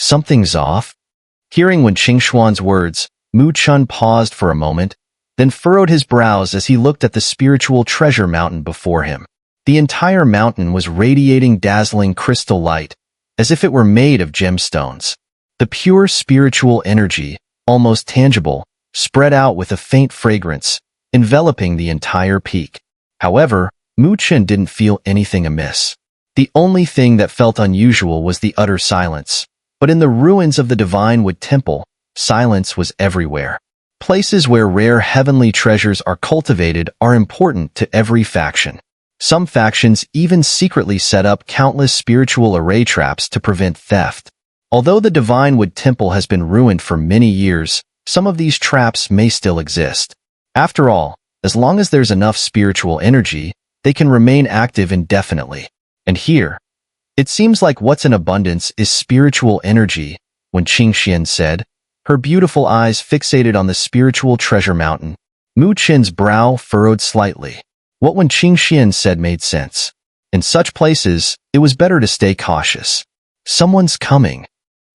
Something's off? Hearing Wen Qingxuan's words, Mu Chen paused for a moment, then furrowed his brows as he looked at the spiritual treasure mountain before him. The entire mountain was radiating dazzling crystal light, as if it were made of gemstones. The pure spiritual energy, almost tangible, spread out with a faint fragrance, enveloping the entire peak. However, Mu Chen didn't feel anything amiss. The only thing that felt unusual was the utter silence. But in the ruins of the Divine Wood Temple, silence was everywhere. Places where rare heavenly treasures are cultivated are important to every faction. Some factions even secretly set up countless spiritual array traps to prevent theft. Although the Divine Wood Temple has been ruined for many years, some of these traps may still exist. After all, as long as there's enough spiritual energy, they can remain active indefinitely. And here, it seems like what's in abundance is spiritual energy, Wen Qingxian said, her beautiful eyes fixated on the spiritual treasure mountain. Mu Chen's brow furrowed slightly. What Wen Qingxian said made sense. In such places, it was better to stay cautious. Someone's coming.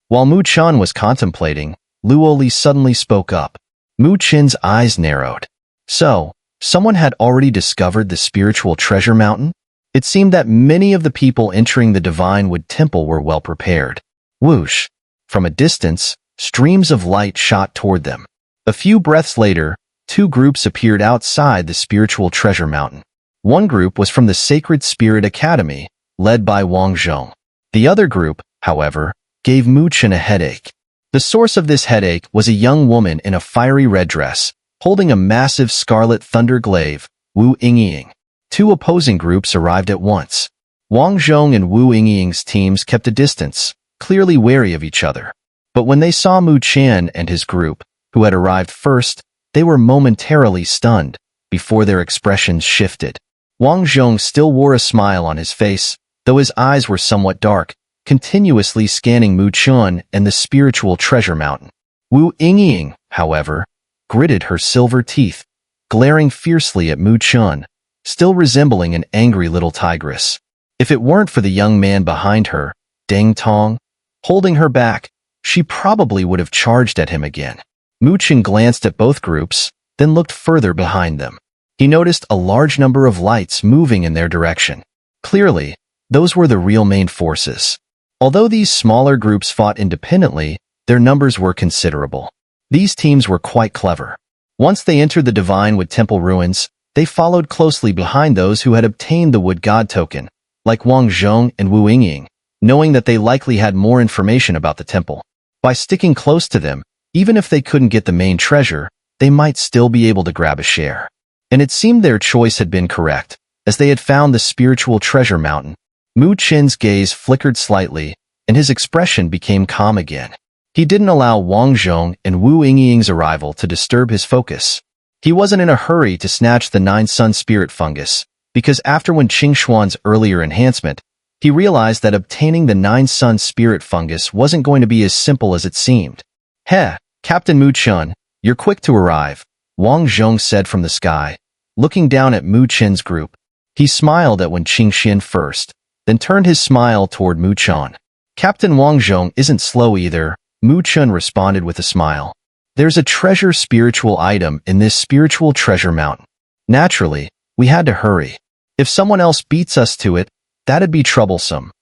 While Mu Chen was contemplating, Luoli suddenly spoke up. Mu Chen's eyes narrowed. So, someone had already discovered the spiritual treasure mountain? It seemed that many of the people entering the Divine Wood Temple were well prepared. Whoosh! From a distance, streams of light shot toward them. A few breaths later, two groups appeared outside the spiritual treasure mountain. One group was from the Sacred Spirit Academy, led by Wang Zhong. The other group, however, gave Mu Chen a headache. The source of this headache was a young woman in a fiery red dress, holding a massive scarlet thunder glaive, Wu Yingying. Two opposing groups arrived at once. Wang Zhong and Wu Yingying's teams kept a distance, clearly wary of each other. But when they saw Mu Chen and his group, who had arrived first, they were momentarily stunned, before their expressions shifted. Wang Zhong still wore a smile on his face, though his eyes were somewhat dark, continuously scanning Mu Chen and the spiritual treasure mountain. Wu Yingying, however, gritted her silver teeth, glaring fiercely at Mu Chen, still resembling an angry little tigress. If it weren't for the young man behind her, Deng Tong, holding her back, she probably would have charged at him again. Mu Chen glanced at both groups, then looked further behind them. He noticed a large number of lights moving in their direction. Clearly, those were the real main forces. Although these smaller groups fought independently, their numbers were considerable. These teams were quite clever. Once they entered the Divine Wood Temple ruins, they followed closely behind those who had obtained the Wood God token, like Wang Zhong and Wu Yingying, knowing that they likely had more information about the temple. By sticking close to them, even if they couldn't get the main treasure, they might still be able to grab a share. And it seemed their choice had been correct, as they had found the spiritual treasure mountain. Mu Chen's gaze flickered slightly, and his expression became calm again. He didn't allow Wang Zhong and Wu Yingying's arrival to disturb his focus. He wasn't in a hurry to snatch the 9 Sun Spirit Fungus, because after Wen Qingxuan's earlier enhancement, he realized that obtaining the 9 Sun Spirit Fungus wasn't going to be as simple as it seemed. "Heh, Captain Mu Chen, you're quick to arrive," Wang Zhong said from the sky, looking down at Mu Chen's group. He smiled at Wen Qingxian first, then turned his smile toward Mu Chen. "Captain Wang Zhong isn't slow either," Mu Chen responded with a smile. "There's a treasure spiritual item in this spiritual treasure mountain. Naturally, we had to hurry. If someone else beats us to it, that'd be troublesome,"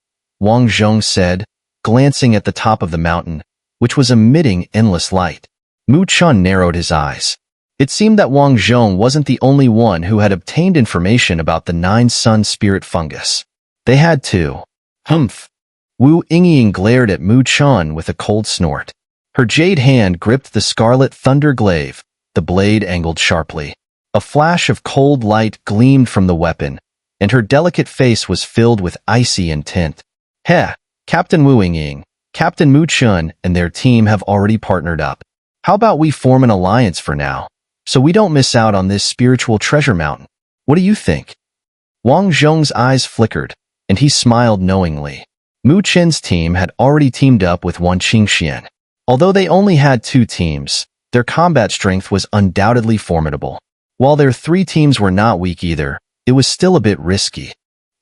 Wang Zhong said, glancing at the top of the mountain, which was emitting endless light. Mu Chen narrowed his eyes. It seemed that Wang Zhong wasn't the only one who had obtained information about the 9 Sun Spirit Fungus. They had too. Humph. Wu Yingying glared at Mu Chen with a cold snort. Her jade hand gripped the scarlet thunder glaive, the blade angled sharply. A flash of cold light gleamed from the weapon, and her delicate face was filled with icy intent. "Heh, Captain Wu Yingying, Captain Mu Chen and their team have already partnered up. How about we form an alliance for now, so we don't miss out on this spiritual treasure mountain? What do you think?" Wang Zhong's eyes flickered, and he smiled knowingly. Mu Chen's team had already teamed up with Wen Qingxian. Although they only had 2 teams, their combat strength was undoubtedly formidable. While their 3 teams were not weak either, it was still a bit risky.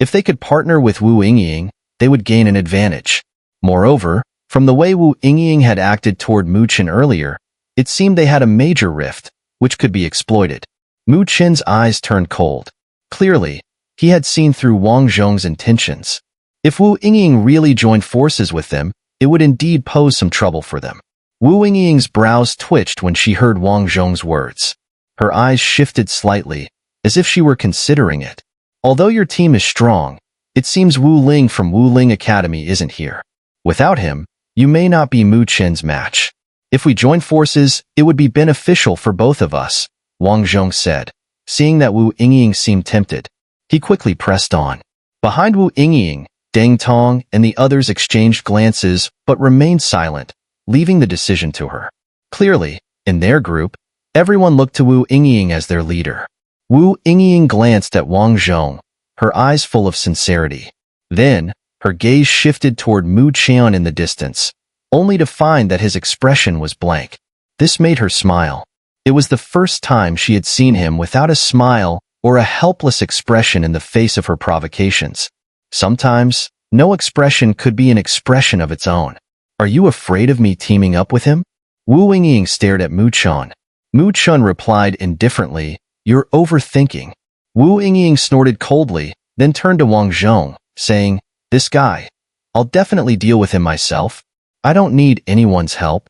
If they could partner with Wu Yingying, they would gain an advantage. Moreover, From the way Wu Yingying had acted toward Mu Chen earlier, it seemed they had a major rift, which could be exploited. Mu Chen's eyes turned cold. Clearly, he had seen through Wang Zhong's intentions. If Wu Yingying really joined forces with them, it would indeed pose some trouble for them. Wu Yingying's brows twitched when she heard Wang Zhong's words. Her eyes shifted slightly, as if she were considering it. Although your team is strong, it seems Wu Ling from Wu Ling Academy isn't here. Without him, you may not be Mu Chen's match. If we join forces, it would be beneficial for both of us, Wang Zhong said. Seeing that Wu Yingying seemed tempted, he quickly pressed on. Behind Wu Yingying, Deng Tong and the others exchanged glances but remained silent, leaving the decision to her. Clearly, in their group, everyone looked to Wu Yingying as their leader. Wu Yingying glanced at Wang Zhong, her eyes full of sincerity. Then, her gaze shifted toward Mu Chen in the distance, only to find that his expression was blank. This made her smile. It was the first time she had seen him without a smile or a helpless expression in the face of her provocations. Sometimes, no expression could be an expression of its own. Are you afraid of me teaming up with him? Wu Yingying stared at Mu Chen. Mu Chen replied indifferently, You're overthinking. Wu Yingying snorted coldly, then turned to Wang Zhong, saying, This guy. I'll definitely deal with him myself. I don't need anyone's help.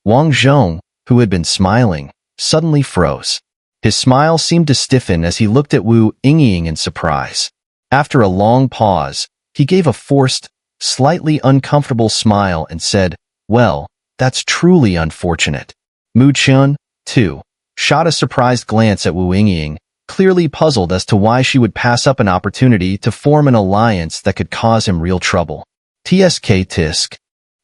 Wang Zhong, who had been smiling, suddenly froze. His smile seemed to stiffen as he looked at Wu Yingying in surprise. After a long pause, he gave a forced, slightly uncomfortable smile and said, Well, that's truly unfortunate. Mu Chen, too, shot a surprised glance at Wu Yingying, clearly puzzled as to why she would pass up an opportunity to form an alliance that could cause him real trouble. Tisk.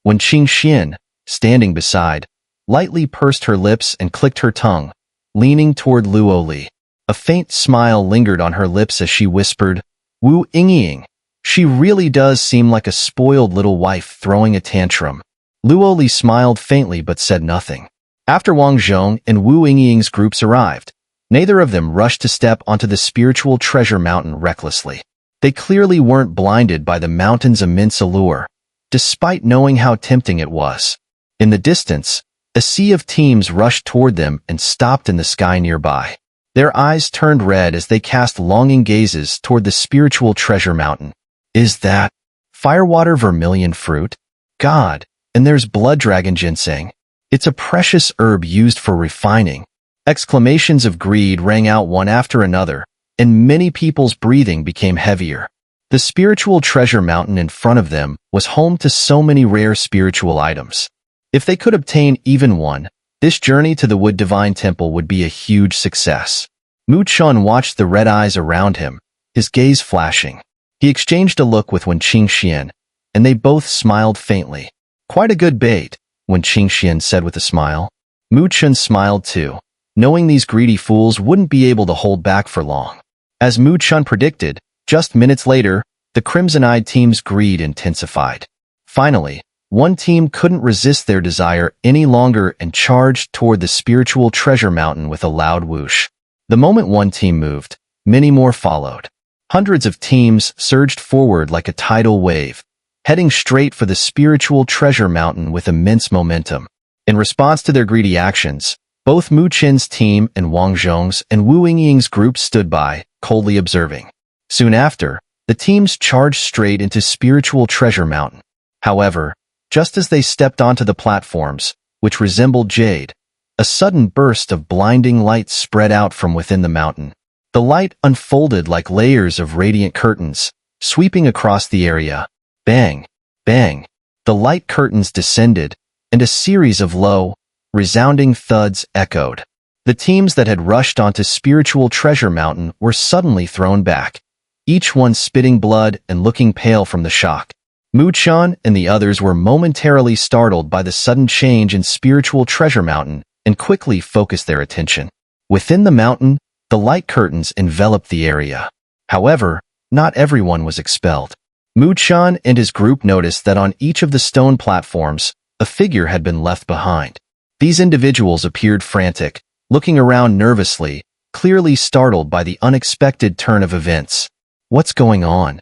When Qing Xian, standing beside, lightly pursed her lips and clicked her tongue, leaning toward Luo Li. A faint smile lingered on her lips as she whispered, Wu Yingying, she really does seem like a spoiled little wife throwing a tantrum. Luo Li smiled faintly but said nothing. After Wang Zhong and Wu Yingying's groups arrived, neither of them rushed to step onto the spiritual treasure mountain recklessly. They clearly weren't blinded by the mountain's immense allure, despite knowing how tempting it was. In the distance, a sea of teams rushed toward them and stopped in the sky nearby. Their eyes turned red as they cast longing gazes toward the spiritual treasure mountain. Is that firewater vermilion fruit? God, and there's blood dragon ginseng. It's a precious herb used for refining. Exclamations of greed rang out one after another, and many people's breathing became heavier. The spiritual treasure mountain in front of them was home to so many rare spiritual items. If they could obtain even one, this journey to the Wood Divine Temple would be a huge success. Mu Chen watched the red eyes around him, his gaze flashing. He exchanged a look with Wen Qingxian, and they both smiled faintly. Quite a good bait, Wen Qingxian said with a smile. Mu Chen smiled too, knowing these greedy fools wouldn't be able to hold back for long. As Mu Chen predicted, just minutes later, the crimson-eyed team's greed intensified. Finally, one team couldn't resist their desire any longer and charged toward the spiritual treasure mountain with a loud whoosh. The moment one team moved, many more followed. Hundreds of teams surged forward like a tidal wave, heading straight for the spiritual treasure mountain with immense momentum. In response to their greedy actions, both Mu Chen's team and Wang Zhong's and Wu Yingying's groups stood by, coldly observing. Soon after, the teams charged straight into spiritual treasure mountain. However, just as they stepped onto the platforms, which resembled jade, a sudden burst of blinding light spread out from within the mountain. The light unfolded like layers of radiant curtains, sweeping across the area. Bang! Bang! The light curtains descended, and a series of low, resounding thuds echoed. The teams that had rushed onto spiritual treasure mountain were suddenly thrown back, each one spitting blood and looking pale from the shock. Mu Chen and the others were momentarily startled by the sudden change in spiritual treasure mountain and quickly focused their attention. Within the mountain, the light curtains enveloped the area. However, not everyone was expelled. Mu Chen and his group noticed that on each of the stone platforms, a figure had been left behind. These individuals appeared frantic, looking around nervously, clearly startled by the unexpected turn of events. What's going on?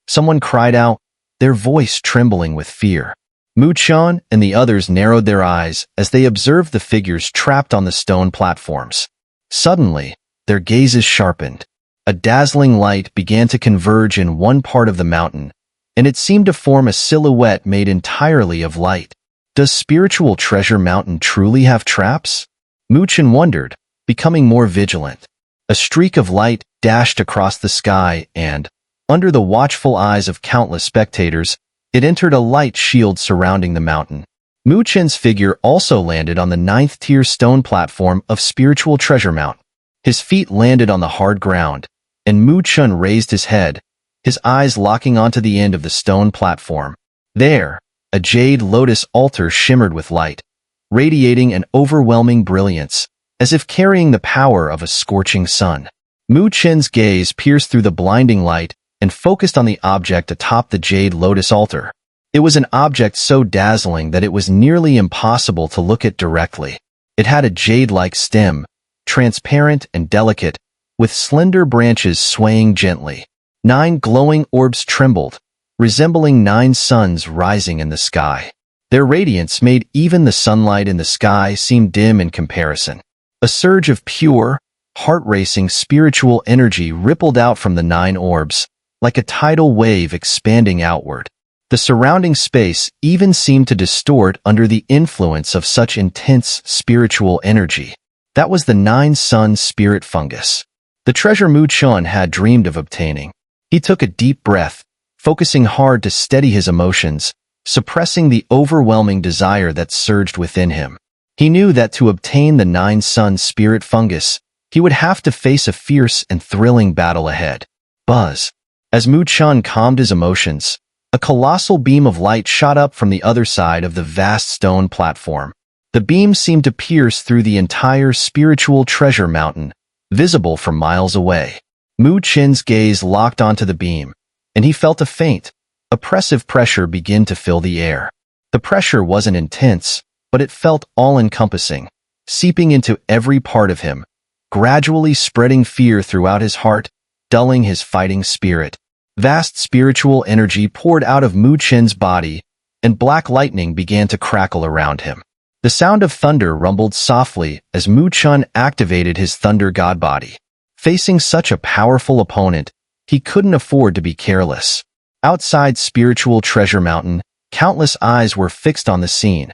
Someone cried out, their voice trembling with fear. Mu Chen and the others narrowed their eyes as they observed the figures trapped on the stone platforms. Suddenly, their gazes sharpened. A dazzling light began to converge in one part of the mountain, and it seemed to form a silhouette made entirely of light. Does Spiritual Treasure Mountain truly have traps? Mu Chen wondered, becoming more vigilant. A streak of light dashed across the sky and, under the watchful eyes of countless spectators, it entered a light shield surrounding the mountain. Mu Chen's figure also landed on the 9th-tier stone platform of Spiritual Treasure Mountain. His feet landed on the hard ground, and Mu Chen raised his head, his eyes locking onto the end of the stone platform. There, a jade lotus altar shimmered with light, radiating an overwhelming brilliance, as if carrying the power of a scorching sun. Mu Chen's gaze pierced through the blinding light and focused on the object atop the jade lotus altar. It was an object so dazzling that it was nearly impossible to look at directly. It had a jade-like stem, transparent and delicate, with slender branches swaying gently. 9 glowing orbs trembled, resembling 9 suns rising in the sky. Their radiance made even the sunlight in the sky seem dim in comparison. A surge of pure, heart-racing spiritual energy rippled out from the 9 orbs, like a tidal wave expanding outward. The surrounding space even seemed to distort under the influence of such intense spiritual energy. That was the 9-sun spirit fungus. The treasure Mu Chen had dreamed of obtaining. He took a deep breath, focusing hard to steady his emotions, suppressing the overwhelming desire that surged within him. He knew that to obtain the 9-sun spirit fungus, he would have to face a fierce and thrilling battle ahead. Buzz. As Mu Chen calmed his emotions, a colossal beam of light shot up from the other side of the vast stone platform. The beam seemed to pierce through the entire Spiritual Treasure Mountain, visible from miles away. Mu Chen's gaze locked onto the beam, and he felt a faint, oppressive pressure begin to fill the air. The pressure wasn't intense, but it felt all-encompassing, seeping into every part of him, gradually spreading fear throughout his heart, dulling his fighting spirit. Vast spiritual energy poured out of Mu Chen's body, and black lightning began to crackle around him. The sound of thunder rumbled softly as Mu Chen activated his thunder god body. Facing such a powerful opponent, he couldn't afford to be careless. Outside Spiritual Treasure Mountain, countless eyes were fixed on the scene,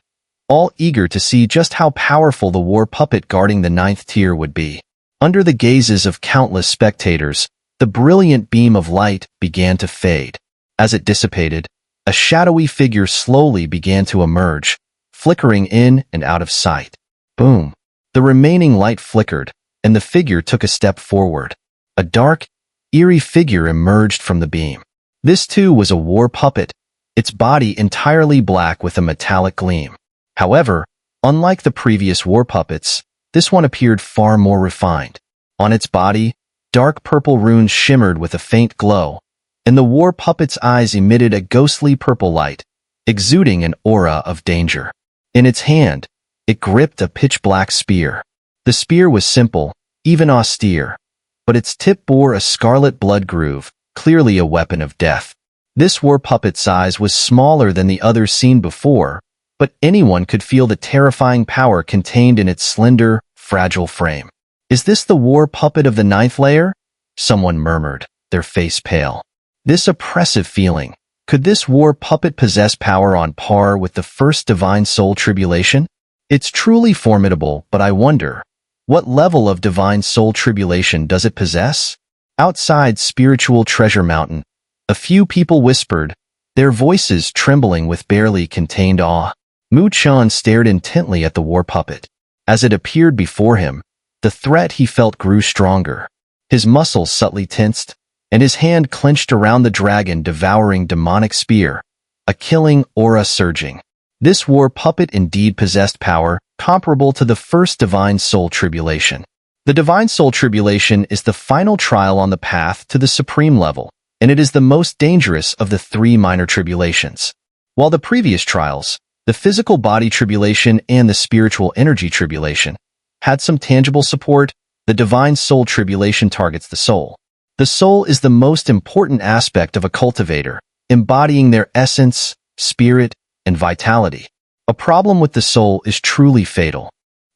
all eager to see just how powerful the war puppet guarding the 9th tier would be. Under the gazes of countless spectators, the brilliant beam of light began to fade. As it dissipated, a shadowy figure slowly began to emerge, flickering in and out of sight. Boom! The remaining light flickered, and the figure took a step forward. A dark, eerie figure emerged from the beam. This too was a war puppet, its body entirely black with a metallic gleam. However, unlike the previous war puppets, this one appeared far more refined. On its body, dark purple runes shimmered with a faint glow, and the war puppet's eyes emitted a ghostly purple light, exuding an aura of danger. In its hand, it gripped a pitch-black spear. The spear was simple, even austere, but its tip bore a scarlet blood groove, clearly a weapon of death. This war puppet's size was smaller than the others seen before, but anyone could feel the terrifying power contained in its slender, fragile frame. "Is this the war puppet of the 9th layer?" Someone murmured, their face pale. This oppressive feeling. Could this war puppet possess power on par with the first Divine Soul Tribulation? It's truly formidable, but I wonder, what level of Divine Soul Tribulation does it possess? Outside Spiritual Treasure Mountain, a few people whispered, their voices trembling with barely contained awe. Mu Chen stared intently at the war puppet. As it appeared before him, the threat he felt grew stronger. His muscles subtly tensed, and his hand clenched around the dragon devouring demonic spear, a killing aura surging. This war puppet indeed possessed power comparable to the first Divine Soul Tribulation. The Divine Soul Tribulation is the final trial on the path to the supreme level, and it is the most dangerous of the 3 minor tribulations. While the previous trials, the physical body tribulation and the spiritual energy tribulation, had some tangible support, the Divine Soul Tribulation targets the soul. The soul is the most important aspect of a cultivator, embodying their essence, spirit, and vitality. A problem with the soul is truly fatal.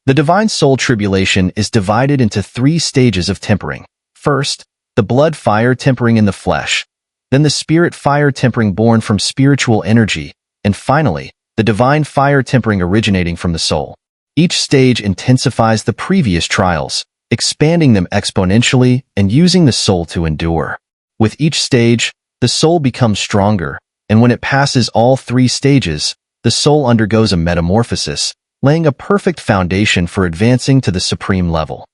The divine soul tribulation is divided into 3 stages of tempering. First, the blood fire tempering in the flesh, then the spirit fire tempering born from spiritual energy, and finally, the divine fire tempering originating from the soul. Each stage intensifies the previous trials, expanding them exponentially and using the soul to endure. With each stage, the soul becomes stronger, and when it passes all 3 stages, the soul undergoes a metamorphosis, laying a perfect foundation for advancing to the supreme level.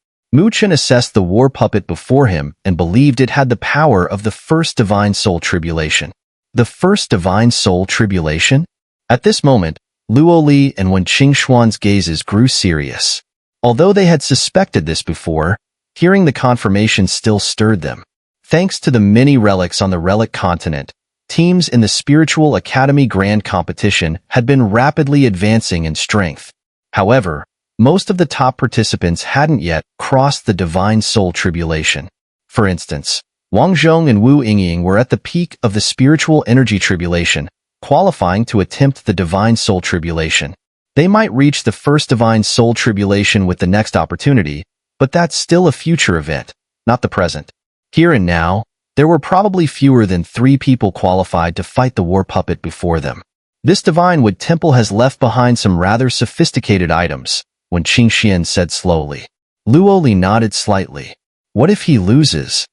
Chen assessed the war puppet before him and believed it had the power of the first divine soul tribulation. The first divine soul tribulation? At this moment, Luo Li and Wen Qingxuan's gazes grew serious. Although they had suspected this before, hearing the confirmation still stirred them. Thanks to the many relics on the relic continent, teams in the Spiritual Academy Grand Competition had been rapidly advancing in strength. However, most of the top participants hadn't yet crossed the divine soul tribulation. For instance, Wang Zhong and Wu Yingying were at the peak of the spiritual energy tribulation, qualifying to attempt the divine soul tribulation. They might reach the first divine soul tribulation with the next opportunity, but that's still a future event, not the present. Here and now, there were probably fewer than 3 people qualified to fight the war puppet before them. This divine wood temple has left behind some rather sophisticated items, Wen Qingxian said slowly. Luo Li nodded slightly. What if he loses?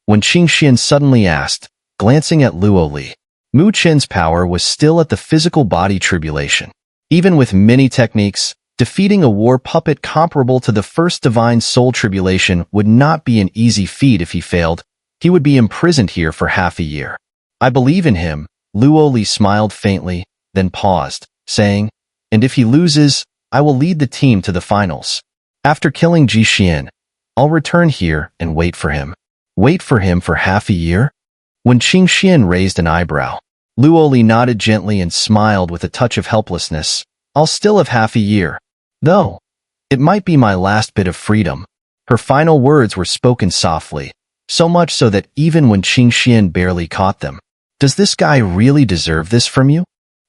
Wen Qingxian suddenly asked, glancing at Luo Li. Chen's power was still at the physical body tribulation. Even with many techniques, defeating a war puppet comparable to the first divine soul tribulation would not be an easy feat. If he failed, he would be imprisoned here for half a year. I believe in him, Luo Li smiled faintly, then paused, saying, and if he loses, I will lead the team to the finals. After killing Ji Xian, I'll return here and wait for him. Wait for him for half a year? When Qingxian raised an eyebrow, Luo Li nodded gently and smiled with a touch of helplessness. I'll still have half a year. Though, it might be my last bit of freedom. Her final words were spoken softly, so much so that even when Qingxian barely caught them. Does this guy really deserve this from you?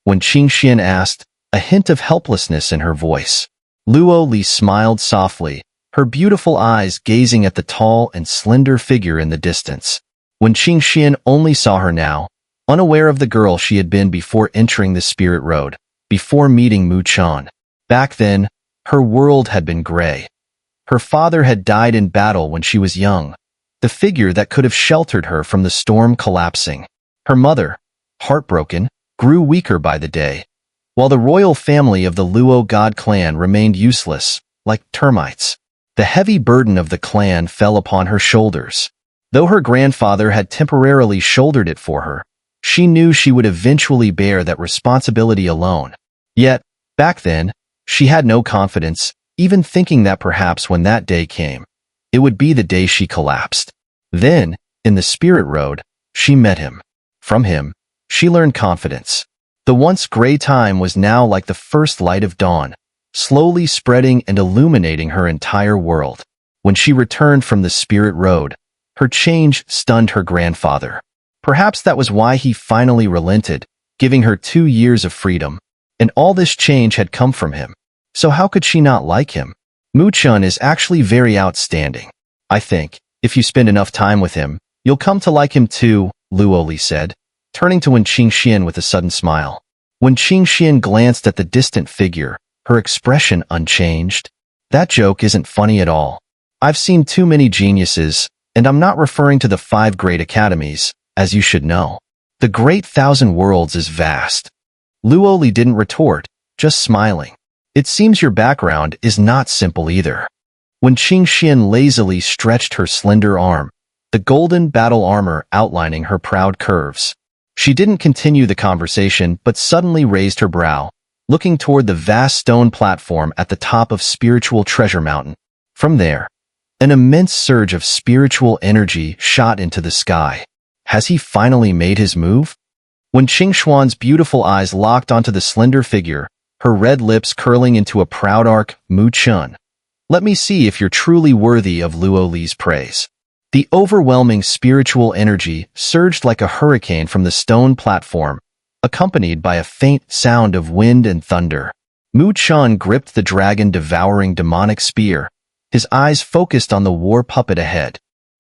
When Qingxian asked, a hint of helplessness in her voice. Luo Li smiled softly, her beautiful eyes gazing at the tall and slender figure in the distance. When Qingxian only saw her now, unaware of the girl she had been before entering the spirit road, before meeting Chen. Back then, her world had been gray. Her father had died in battle when she was young, the figure that could have sheltered her from the storm collapsing. Her mother, heartbroken, grew weaker by the day, while the royal family of the Luo god clan remained useless, like termites. The heavy burden of the clan fell upon her shoulders. Though her grandfather had temporarily shouldered it for her, she knew she would eventually bear that responsibility alone. Yet, back then, she had no confidence, even thinking that perhaps when that day came, it would be the day she collapsed. Then, in the spirit road, she met him. From him, she learned confidence. The once gray time was now like the first light of dawn, slowly spreading and illuminating her entire world. When she returned from the spirit road, her change stunned her grandfather. Perhaps that was why he finally relented, giving her 2 years of freedom. And all this change had come from him. So how could she not like him? Chen is actually very outstanding. I think, if you spend enough time with him, you'll come to like him too, Luo Li said, turning to Wen Qingxian with a sudden smile. When Qingxian glanced at the distant figure, her expression unchanged. That joke isn't funny at all. I've seen too many geniuses, and I'm not referring to the 5 great academies, as you should know. The great 1,000 worlds is vast. Luo Li didn't retort, just smiling. It seems your background is not simple either. When Qingxian lazily stretched her slender arm, the golden battle armor outlining her proud curves. She didn't continue the conversation but suddenly raised her brow, looking toward the vast stone platform at the top of Spiritual Treasure Mountain. From there, an immense surge of spiritual energy shot into the sky. Has he finally made his move? When Qingxuan's beautiful eyes locked onto the slender figure, her red lips curling into a proud arc, Chen. Let me see if you're truly worthy of Luo Li's praise. The overwhelming spiritual energy surged like a hurricane from the stone platform, accompanied by a faint sound of wind and thunder. Mu Chen gripped the dragon-devouring demonic spear, his eyes focused on the war puppet ahead.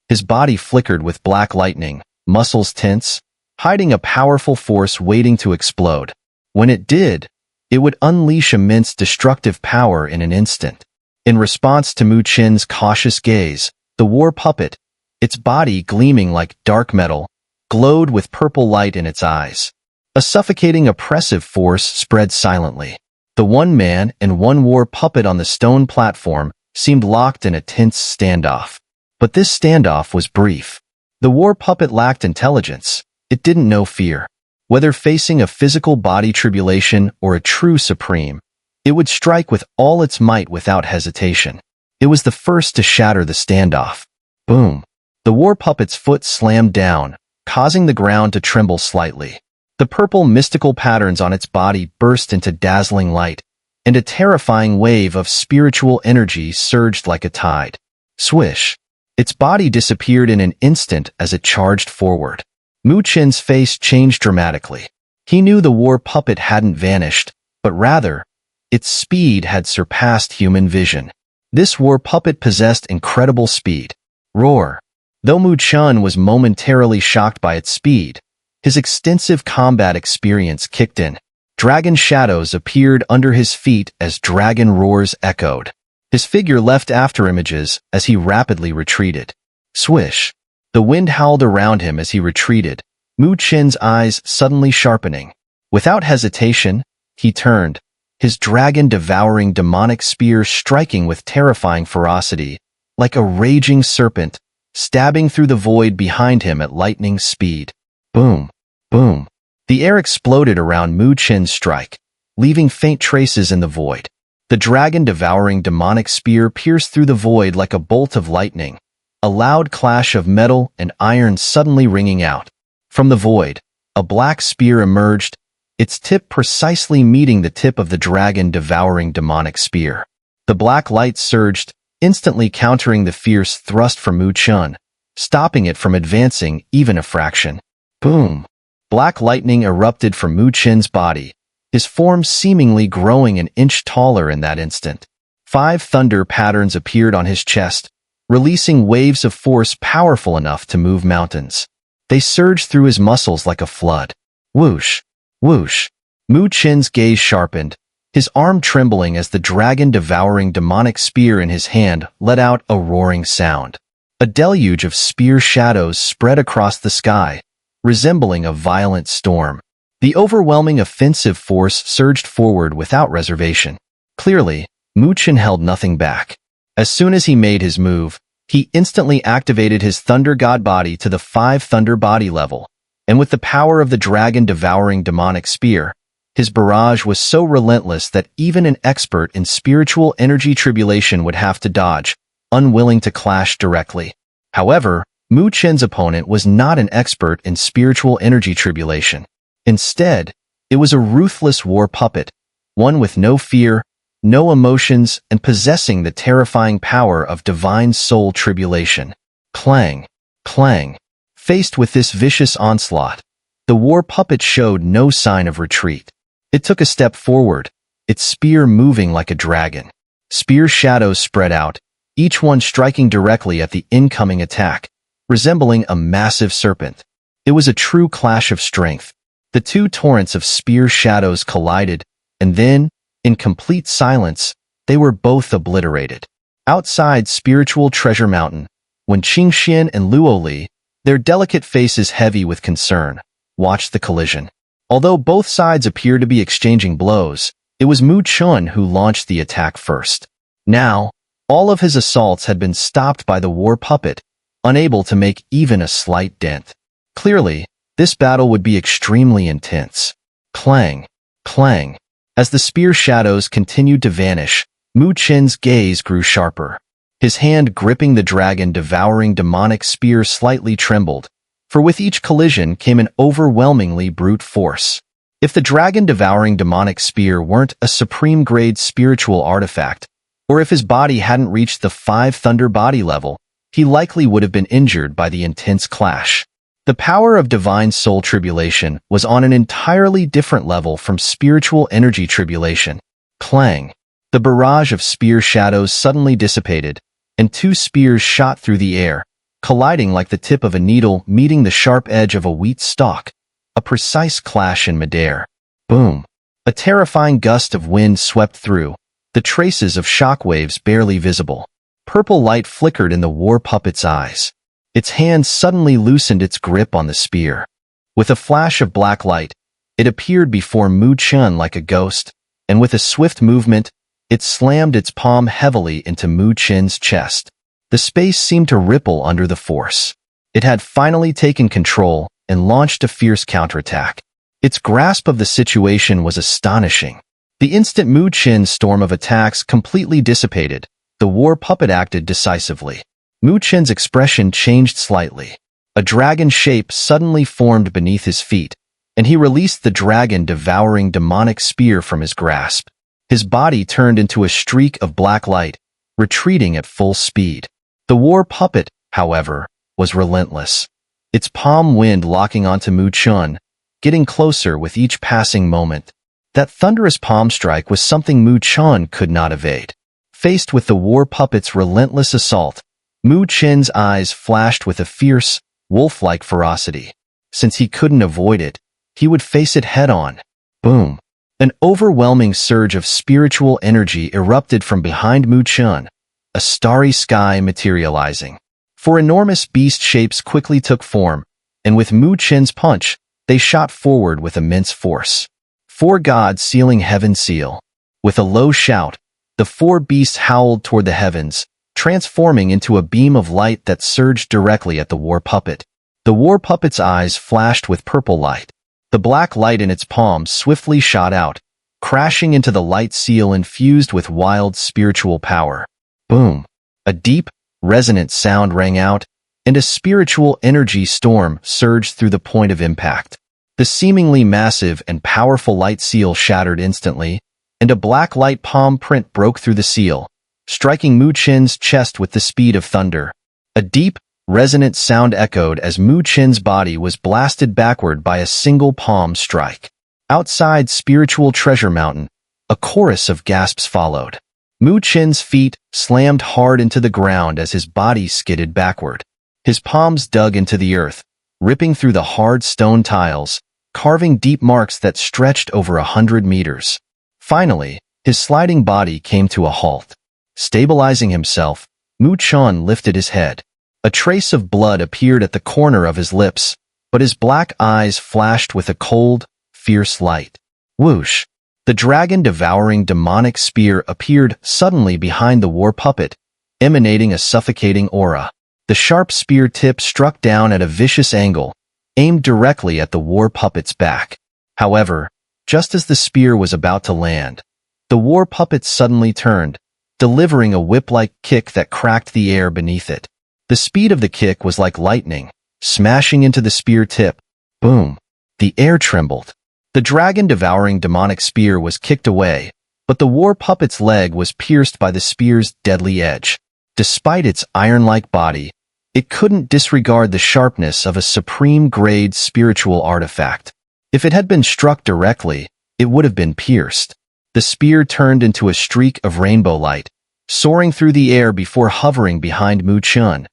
His body flickered with black lightning, muscles tense, hiding a powerful force waiting to explode. When it did, it would unleash immense destructive power in an instant. In response to Mu Chen's cautious gaze, the war puppet, its body gleaming like dark metal, glowed with purple light in its eyes. A suffocating oppressive force spread silently. The one man and one war puppet on the stone platform seemed locked in a tense standoff. But this standoff was brief. The war puppet lacked intelligence. It didn't know fear. Whether facing a physical body tribulation or a true supreme, it would strike with all its might without hesitation. It was the first to shatter the standoff. Boom! The war puppet's foot slammed down, causing the ground to tremble slightly. The purple mystical patterns on its body burst into dazzling light, and a terrifying wave of spiritual energy surged like a tide. Swish! Its body disappeared in an instant as it charged forward. Mu Chen's face changed dramatically. He knew the war puppet hadn't vanished, but rather, its speed had surpassed human vision. This war puppet possessed incredible speed. Roar! Though Mu Chen was momentarily shocked by its speed, his extensive combat experience kicked in. Dragon shadows appeared under his feet as dragon roars echoed. His figure left after images as he rapidly retreated. Swish! The wind howled around him as he retreated, Mu Chen's eyes suddenly sharpening. Without hesitation, he turned, his dragon-devouring demonic spear striking with terrifying ferocity, like a raging serpent, stabbing through the void behind him at lightning speed. Boom! Boom! The air exploded around Mu Chen's strike, leaving faint traces in the void. The dragon-devouring demonic spear pierced through the void like a bolt of lightning, a loud clash of metal and iron suddenly ringing out. From the void, a black spear emerged, its tip precisely meeting the tip of the dragon-devouring demonic spear. The black light surged, instantly countering the fierce thrust from Mu Chen, stopping it from advancing even a fraction. Boom! Black lightning erupted from Mu Chen's body, his form seemingly growing an inch taller in that instant. 5 thunder patterns appeared on his chest, releasing waves of force powerful enough to move mountains. They surged through his muscles like a flood. Whoosh! Whoosh! Mu Chen's gaze sharpened, his arm trembling as the dragon-devouring demonic spear in his hand let out a roaring sound. A deluge of spear shadows spread across the sky, resembling a violent storm. The overwhelming offensive force surged forward without reservation. Clearly, Mu Chen held nothing back. As soon as he made his move, he instantly activated his Thunder God body to the 5 Thunder body level, and with the power of the dragon-devouring demonic spear, his barrage was so relentless that even an expert in spiritual energy tribulation would have to dodge, unwilling to clash directly. However, Mu Chen's opponent was not an expert in spiritual energy tribulation. Instead, it was a ruthless war puppet, one with no fear, no emotions, and possessing the terrifying power of divine soul tribulation. Clang! Clang! Faced with this vicious onslaught, the war puppet showed no sign of retreat. It took a step forward, its spear moving like a dragon. Spear shadows spread out, each one striking directly at the incoming attack, resembling a massive serpent. It was a true clash of strength. The 2 torrents of spear shadows collided, and then, in complete silence, they were both obliterated. Outside Spiritual Treasure Mountain, when Qingxian and Luoli, their delicate faces heavy with concern, watched the collision. Although both sides appeared to be exchanging blows, it was Mu Chen who launched the attack first. Now, all of his assaults had been stopped by the war puppet, unable to make even a slight dent. Clearly, this battle would be extremely intense. Clang! Clang! As the spear shadows continued to vanish, Mu Chen's gaze grew sharper. His hand gripping the dragon-devouring demonic spear slightly trembled, for with each collision came an overwhelmingly brute force. If the dragon-devouring demonic spear weren't a supreme-grade spiritual artifact, or if his body hadn't reached the 5 Thunder body level, he likely would have been injured by the intense clash. The power of divine soul tribulation was on an entirely different level from spiritual energy tribulation. Clang! The barrage of spear shadows suddenly dissipated, and two spears shot through the air, colliding like the tip of a needle meeting the sharp edge of a wheat stalk. A precise clash in midair. Boom! A terrifying gust of wind swept through, the traces of shock waves barely visible. Purple light flickered in the war puppet's eyes. Its hand suddenly loosened its grip on the spear. With a flash of black light, it appeared before Mu Chen like a ghost, and with a swift movement, it slammed its palm heavily into Mu Chen's chest. The space seemed to ripple under the force. It had finally taken control and launched a fierce counterattack. Its grasp of the situation was astonishing. The instant Mu Chen's storm of attacks completely dissipated, the war puppet acted decisively. Mu Chen's expression changed slightly. A dragon shape suddenly formed beneath his feet, and he released the dragon-devouring demonic spear from his grasp. His body turned into a streak of black light, retreating at full speed. The war puppet, however, was relentless. Its palm wind locking onto Mu Chen, getting closer with each passing moment. That thunderous palm strike was something Mu Chen could not evade. Faced with the war puppet's relentless assault, Mu Chen's eyes flashed with a fierce, wolf-like ferocity. Since he couldn't avoid it, he would face it head-on. Boom! An overwhelming surge of spiritual energy erupted from behind Mu Chen, a starry sky materializing. Four enormous beast shapes quickly took form, and with Mu Chen's punch, they shot forward with immense force. Four gods sealing heaven's seal. With a low shout, the four beasts howled toward the heavens, transforming into a beam of light that surged directly at the war puppet. The war puppet's eyes flashed with purple light. The black light in its palm swiftly shot out, crashing into the light seal infused with wild spiritual power. Boom! A deep, resonant sound rang out, and a spiritual energy storm surged through the point of impact. The seemingly massive and powerful light seal shattered instantly, and a black light palm print broke through the seal, striking Mu Chen's chest with the speed of thunder. A deep, resonant sound echoed as Mu Chen's body was blasted backward by a single palm strike. Outside Spiritual Treasure Mountain, a chorus of gasps followed. Mu Chen's feet slammed hard into the ground as his body skidded backward. His palms dug into the earth, ripping through the hard stone tiles, carving deep marks that stretched over 100 meters. Finally, his sliding body came to a halt. Stabilizing himself, Mu Chen lifted his head. A trace of blood appeared at the corner of his lips, but his black eyes flashed with a cold, fierce light. Whoosh! The dragon-devouring demonic spear appeared suddenly behind the war puppet, emanating a suffocating aura. The sharp spear tip struck down at a vicious angle, aimed directly at the war puppet's back. However, just as the spear was about to land, the war puppet suddenly turned, delivering a whip-like kick that cracked the air beneath it. The speed of the kick was like lightning, smashing into the spear tip. Boom! The air trembled. The dragon-devouring demonic spear was kicked away, but the war puppet's leg was pierced by the spear's deadly edge. Despite its iron-like body, it couldn't disregard the sharpness of a supreme-grade spiritual artifact. If it had been struck directly, it would have been pierced. The spear turned into a streak of rainbow light, soaring through the air before hovering behind Mu Chen,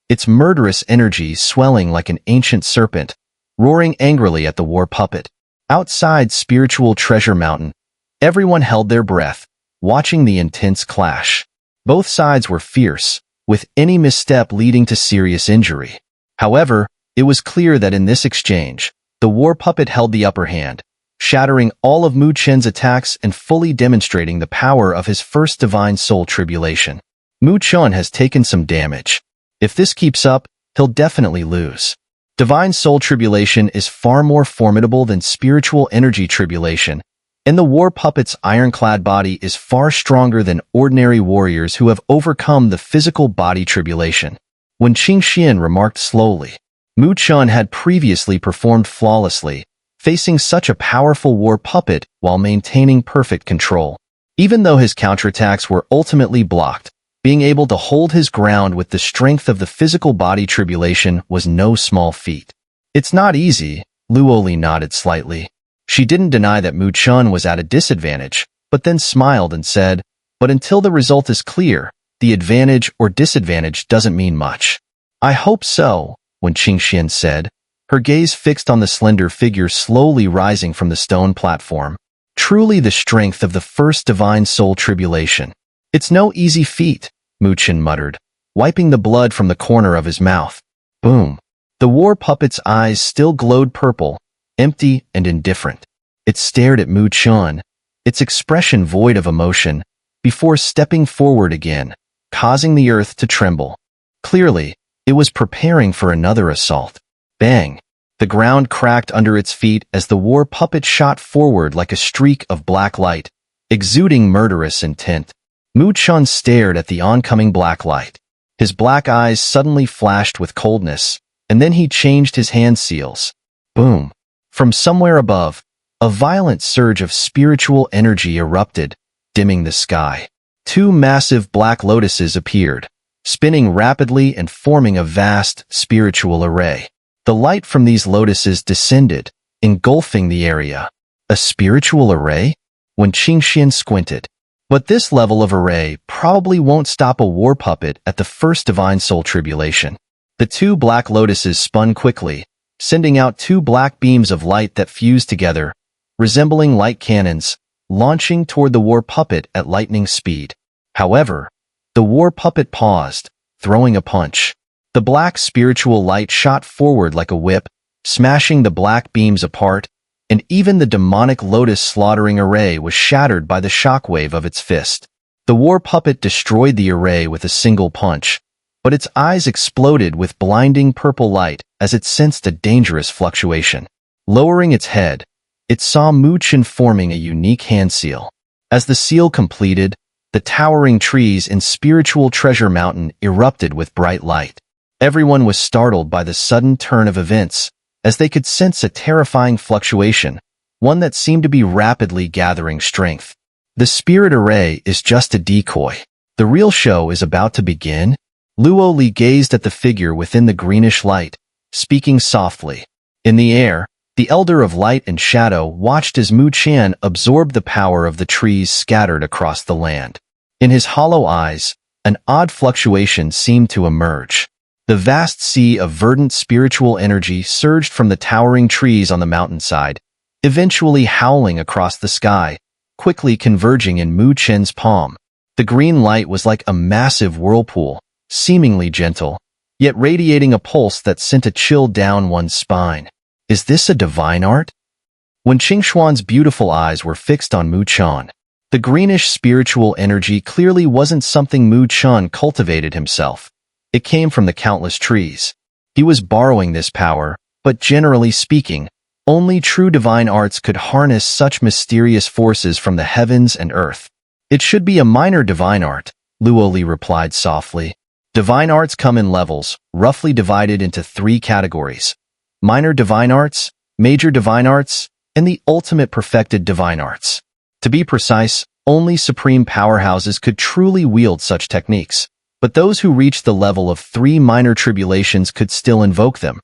its murderous energy swelling like an ancient serpent, roaring angrily at the war puppet. Outside Spiritual Treasure Mountain, everyone held their breath, watching the intense clash. Both sides were fierce, with any misstep leading to serious injury. However, it was clear that in this exchange, the war puppet held the upper hand, shattering all of Mu Chen's attacks and fully demonstrating the power of his first divine soul tribulation. Mu Chen has taken some damage. If this keeps up, he'll definitely lose. Divine soul tribulation is far more formidable than spiritual energy tribulation, and the war puppet's ironclad body is far stronger than ordinary warriors who have overcome the physical body tribulation. When Qing Xian remarked slowly, Mu Chen had previously performed flawlessly, facing such a powerful war puppet while maintaining perfect control. Even though his counterattacks were ultimately blocked, being able to hold his ground with the strength of the physical body tribulation was no small feat. It's not easy, Luoli nodded slightly. She didn't deny that Mu Chun was at a disadvantage, but then smiled and said, but until the result is clear, the advantage or disadvantage doesn't mean much. I hope so, when Qingxian said, her gaze fixed on the slender figure slowly rising from the stone platform. Truly the strength of the first divine soul tribulation. It's no easy feat, Mu Chun muttered, wiping the blood from the corner of his mouth. Boom. The war puppet's eyes still glowed purple, empty and indifferent. It stared at Mu Chun, its expression void of emotion, before stepping forward again, causing the earth to tremble. Clearly, it was preparing for another assault. Bang! The ground cracked under its feet as the war puppet shot forward like a streak of black light, exuding murderous intent. Mu Chun stared at the oncoming black light. His black eyes suddenly flashed with coldness, and then he changed his hand seals. Boom! From somewhere above, a violent surge of spiritual energy erupted, dimming the sky. Two massive black lotuses appeared, spinning rapidly and forming a vast spiritual array. The light from these lotuses descended, engulfing the area. A spiritual array? When Qingxian squinted. But this level of array probably won't stop a war puppet at the first divine soul tribulation. The two black lotuses spun quickly, sending out two black beams of light that fused together, resembling light cannons, launching toward the war puppet at lightning speed. However, the war puppet paused, throwing a punch. The black spiritual light shot forward like a whip, smashing the black beams apart, and even the demonic lotus slaughtering array was shattered by the shockwave of its fist. The war puppet destroyed the array with a single punch, but its eyes exploded with blinding purple light as it sensed a dangerous fluctuation. Lowering its head, it saw Mu Chun forming a unique hand seal. As the seal completed, the towering trees in Spiritual Treasure Mountain erupted with bright light. Everyone was startled by the sudden turn of events, as they could sense a terrifying fluctuation, one that seemed to be rapidly gathering strength. The spirit array is just a decoy. The real show is about to begin. Luo Li gazed at the figure within the greenish light, speaking softly. In the air, the Elder of Light and Shadow watched as Mu Chun absorbed the power of the trees scattered across the land. In his hollow eyes, an odd fluctuation seemed to emerge. The vast sea of verdant spiritual energy surged from the towering trees on the mountainside, eventually howling across the sky, quickly converging in Mu Chun's palm. The green light was like a massive whirlpool, seemingly gentle, yet radiating a pulse that sent a chill down one's spine. Is this a divine art? When Qingshuan's beautiful eyes were fixed on Mu Chun, the greenish spiritual energy clearly wasn't something Mu Chun cultivated himself. It came from the countless trees. He was borrowing this power, but generally speaking, only true divine arts could harness such mysterious forces from the heavens and earth. It should be a minor divine art, Luo Li replied softly. Divine arts come in levels, roughly divided into 3 categories. Minor divine arts, major divine arts, and the ultimate perfected divine arts. To be precise, only supreme powerhouses could truly wield such techniques. But those who reached the level of 3 minor tribulations could still invoke them,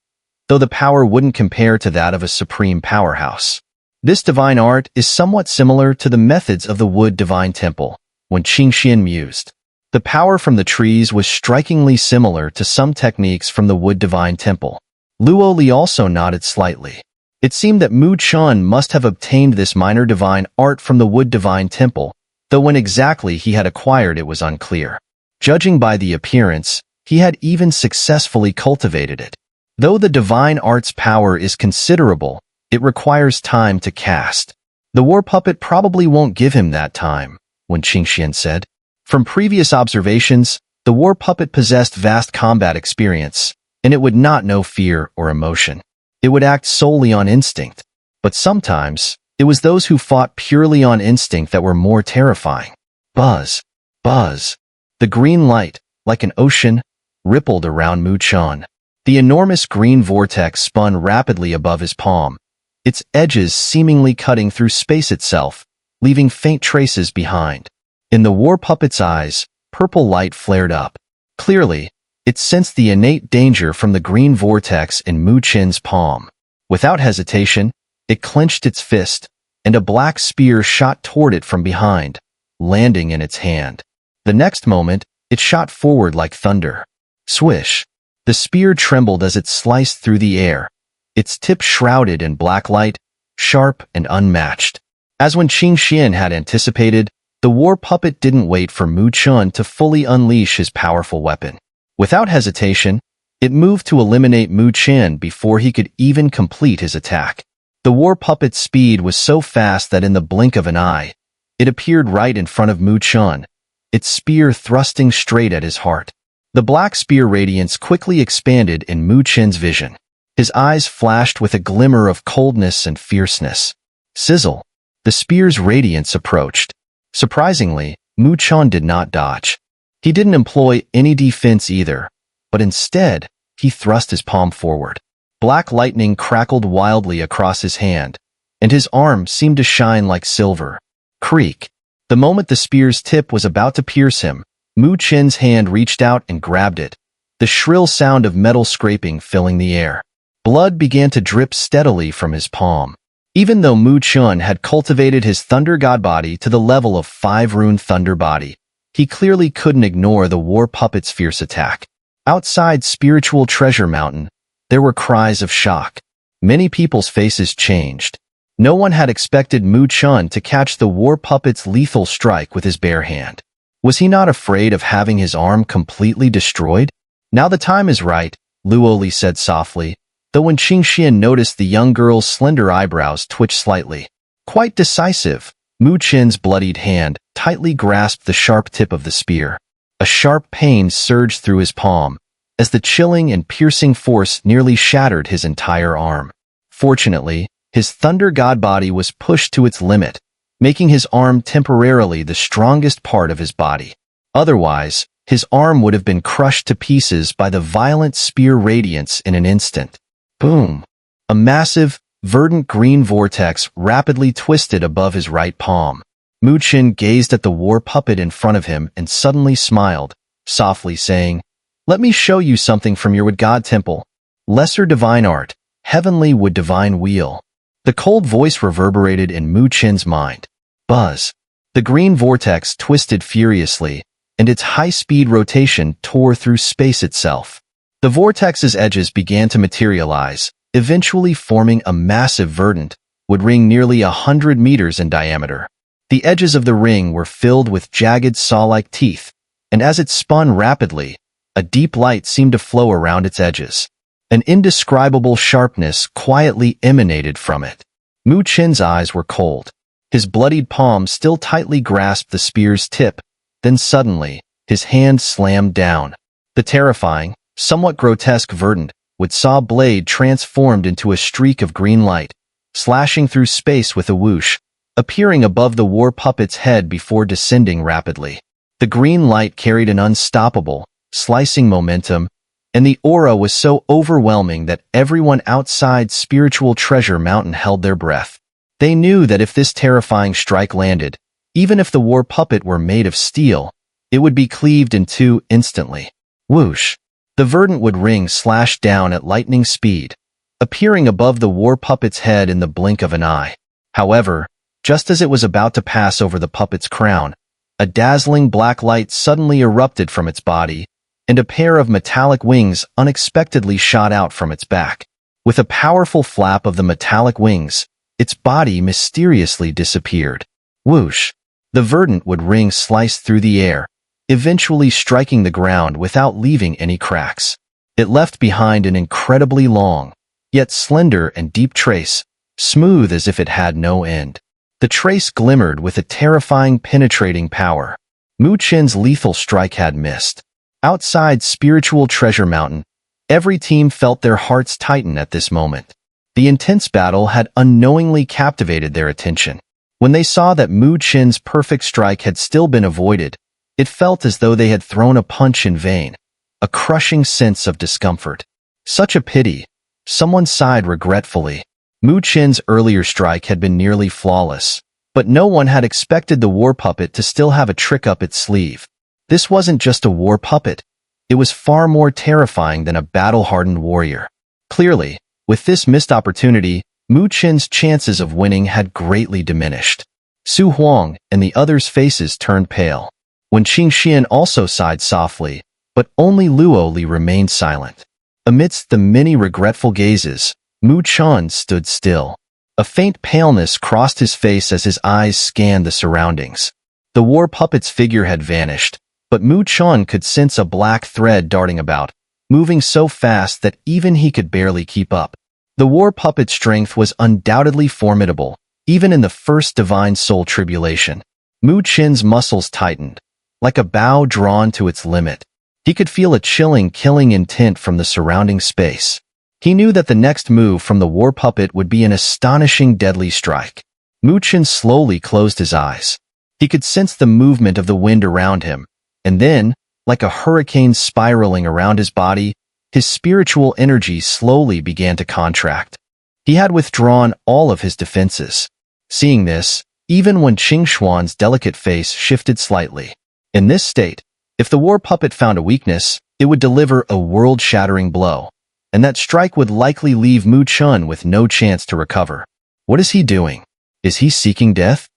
though the power wouldn't compare to that of a supreme powerhouse. This divine art is somewhat similar to the methods of the Wood Divine Temple, when Qingxian mused. The power from the trees was strikingly similar to some techniques from the Wood Divine Temple. Luo Li also nodded slightly. It seemed that Mu Chun must have obtained this minor divine art from the Wood Divine Temple, though when exactly he had acquired it was unclear. Judging by the appearance, he had even successfully cultivated it. Though the divine art's power is considerable, it requires time to cast. The war puppet probably won't give him that time, when Qingxian said. From previous observations, the war puppet possessed vast combat experience, and it would not know fear or emotion. It would act solely on instinct. But sometimes, it was those who fought purely on instinct that were more terrifying. Buzz. Buzz. The green light, like an ocean, rippled around Mu Chun. The enormous green vortex spun rapidly above his palm, its edges seemingly cutting through space itself, leaving faint traces behind. In the war puppet's eyes, purple light flared up. Clearly, It sensed the innate danger from the green vortex in Mu Chen's palm. Without hesitation, it clenched its fist, and a black spear shot toward it from behind, landing in its hand. The next moment, it shot forward like thunder. Swish! The spear trembled as it sliced through the air, its tip shrouded in black light, sharp and unmatched. As when Qing Xian had anticipated, the war puppet didn't wait for Mu Chun to fully unleash his powerful weapon. Without hesitation, it moved to eliminate Mu Chen before he could even complete his attack. The war puppet's speed was so fast that in the blink of an eye, it appeared right in front of Mu Chun, its spear thrusting straight at his heart. The black spear radiance quickly expanded in Mu Chen's vision. His eyes flashed with a glimmer of coldness and fierceness. Sizzle! The spear's radiance approached. Surprisingly, Mu Chun did not dodge. He didn't employ any defense either, but instead, he thrust his palm forward. Black lightning crackled wildly across his hand, and his arm seemed to shine like silver. Creak! The moment the spear's tip was about to pierce him, Mu Chen's hand reached out and grabbed it, the shrill sound of metal scraping filling the air. Blood began to drip steadily from his palm. Even though Mu Chun had cultivated his Thunder God body to the level of 5-rune Thunder body, he clearly couldn't ignore the war puppet's fierce attack. Outside Spiritual Treasure Mountain, there were cries of shock. Many people's faces changed. No one had expected Mu Chun to catch the war puppet's lethal strike with his bare hand. Was he not afraid of having his arm completely destroyed? Now the time is right, Luoli said softly, though when Qing Xian noticed the young girl's slender eyebrows twitch slightly. Quite decisive, Mu Chen's bloodied hand tightly grasped the sharp tip of the spear. A sharp pain surged through his palm, as the chilling and piercing force nearly shattered his entire arm. Fortunately, his Thunder God body was pushed to its limit, making his arm temporarily the strongest part of his body. Otherwise, his arm would have been crushed to pieces by the violent spear radiance in an instant. Boom! A massive, verdant green vortex rapidly twisted above his right palm. Mu Chen gazed at the war puppet in front of him and suddenly smiled, softly saying, "Let me show you something from your Wood God Temple. Lesser divine art, heavenly wood divine wheel." The cold voice reverberated in Mu Chen's mind. Buzz! The green vortex twisted furiously, and its high-speed rotation tore through space itself. The vortex's edges began to materialize, eventually forming a massive verdant wood ring nearly 100 meters in diameter. The edges of the ring were filled with jagged saw-like teeth, and as it spun rapidly, a deep light seemed to flow around its edges. An indescribable sharpness quietly emanated from it. Mu Chen's eyes were cold. His bloodied palm still tightly grasped the spear's tip, then suddenly, his hand slammed down. The terrifying, somewhat grotesque verdant wood saw blade transformed into a streak of green light, slashing through space with a whoosh, appearing above the war puppet's head before descending rapidly. The green light carried an unstoppable, slicing momentum, and the aura was so overwhelming that everyone outside Spiritual Treasure Mountain held their breath. They knew that if this terrifying strike landed, even if the war puppet were made of steel, it would be cleaved in two instantly. Whoosh! The verdant wood ring slashed down at lightning speed, appearing above the war puppet's head in the blink of an eye. However, just as it was about to pass over the puppet's crown, a dazzling black light suddenly erupted from its body, and a pair of metallic wings unexpectedly shot out from its back. With a powerful flap of the metallic wings, its body mysteriously disappeared. Whoosh! The verdant wood ring sliced through the air, eventually striking the ground without leaving any cracks. It left behind an incredibly long, yet slender and deep trace, smooth as if it had no end. The trace glimmered with a terrifying penetrating power. Mu Chen's lethal strike had missed. Outside Spiritual Treasure Mountain, every team felt their hearts tighten at this moment. The intense battle had unknowingly captivated their attention. When they saw that Mu Chen's perfect strike had still been avoided, it felt as though they had thrown a punch in vain, a crushing sense of discomfort. Such a pity, someone sighed regretfully. Mu Chen's earlier strike had been nearly flawless, but no one had expected the war puppet to still have a trick up its sleeve. This wasn't just a war puppet. it was far more terrifying than a battle-hardened warrior. Clearly, with this missed opportunity, Mu Chen's chances of winning had greatly diminished. Su Huang and the others' faces turned pale. When Qing Xian also sighed softly, but only Luo Li remained silent. Amidst the many regretful gazes, Mu Chen stood still. A faint paleness crossed his face as his eyes scanned the surroundings. The war puppet's figure had vanished, but Mu Chen could sense a black thread darting about, moving so fast that even he could barely keep up. The war puppet's strength was undoubtedly formidable, even in the first divine soul tribulation. Mu Chen's muscles tightened, like a bow drawn to its limit. He could feel a chilling, killing intent from the surrounding space. He knew that the next move from the war puppet would be an astonishing deadly strike. Mu Chen slowly closed his eyes. He could sense the movement of the wind around him, and then, like a hurricane spiraling around his body, his spiritual energy slowly began to contract. He had withdrawn all of his defenses. Seeing this, even when Qing Xuan's delicate face shifted slightly. In this state, if the war puppet found a weakness, it would deliver a world-shattering blow, and that strike would likely leave Mu Chen with no chance to recover. What is he doing? Is he seeking death?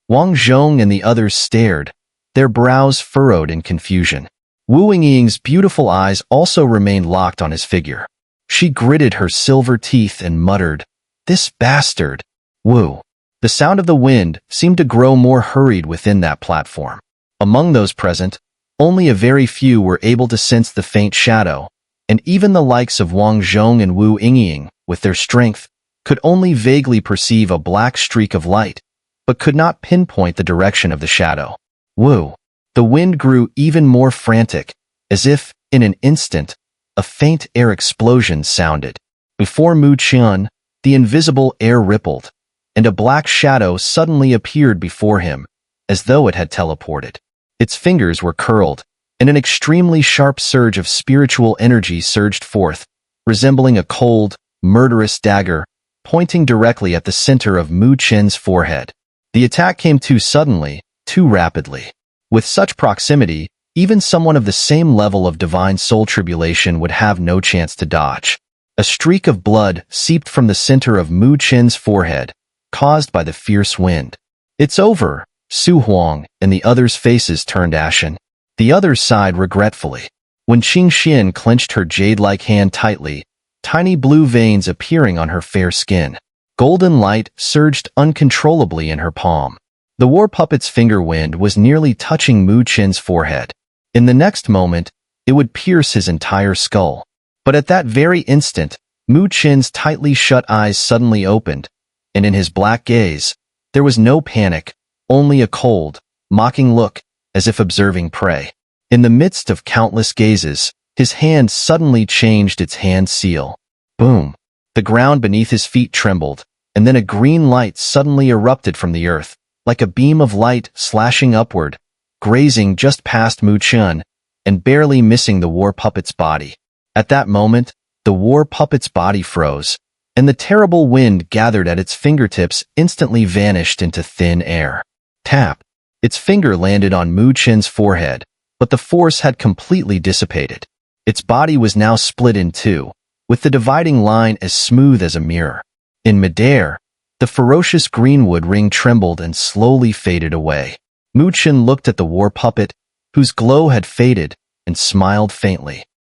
Wang Zhong and the others stared, their brows furrowed in confusion. Wu Ying's beautiful eyes also remained locked on his figure. She gritted her silver teeth and muttered, "This bastard!" Wu. The sound of the wind seemed to grow more hurried within that platform. Among those present, only a very few were able to sense the faint shadow, and even the likes of Wang Zhong and Wu Ying, with their strength, could only vaguely perceive a black streak of light, but could not pinpoint the direction of the shadow. Wu. The wind grew even more frantic, as if, in an instant, a faint air explosion sounded. Before Mu Chen, the invisible air rippled, and a black shadow suddenly appeared before him, as though it had teleported. Its fingers were curled, and an extremely sharp surge of spiritual energy surged forth, resembling a cold, murderous dagger, pointing directly at the center of Mu Chen's forehead. The attack came too suddenly, too rapidly. With such proximity, even someone of the same level of divine soul tribulation would have no chance to dodge. A streak of blood seeped from the center of Mu Chen's forehead, caused by the fierce wind. "It's over," Su Huang and the others' faces turned ashen. The others sighed regretfully. When Qing Xian clenched her jade-like hand tightly, tiny blue veins appearing on her fair skin. Golden light surged uncontrollably in her palm. The war puppet's finger wind was nearly touching Mu Chen's forehead. In the next moment, it would pierce his entire skull. But at that very instant, Mu Chen's tightly shut eyes suddenly opened, and in his black gaze, there was no panic, only a cold, mocking look, as if observing prey. In the midst of countless gazes, his hand suddenly changed its hand seal. Boom! The ground beneath his feet trembled, and then a green light suddenly erupted from the earth, like a beam of light slashing upward, grazing just past Mu Chen, and barely missing the war puppet's body. At that moment, the war puppet's body froze, and the terrible wind gathered at its fingertips instantly vanished into thin air. Tap! Its finger landed on Mu Chen's forehead, but the force had completely dissipated. Its body was now split in two, with the dividing line as smooth as a mirror. In midair, the ferocious greenwood ring trembled and slowly faded away. Mu Chen looked at the war puppet, whose glow had faded, and smiled faintly.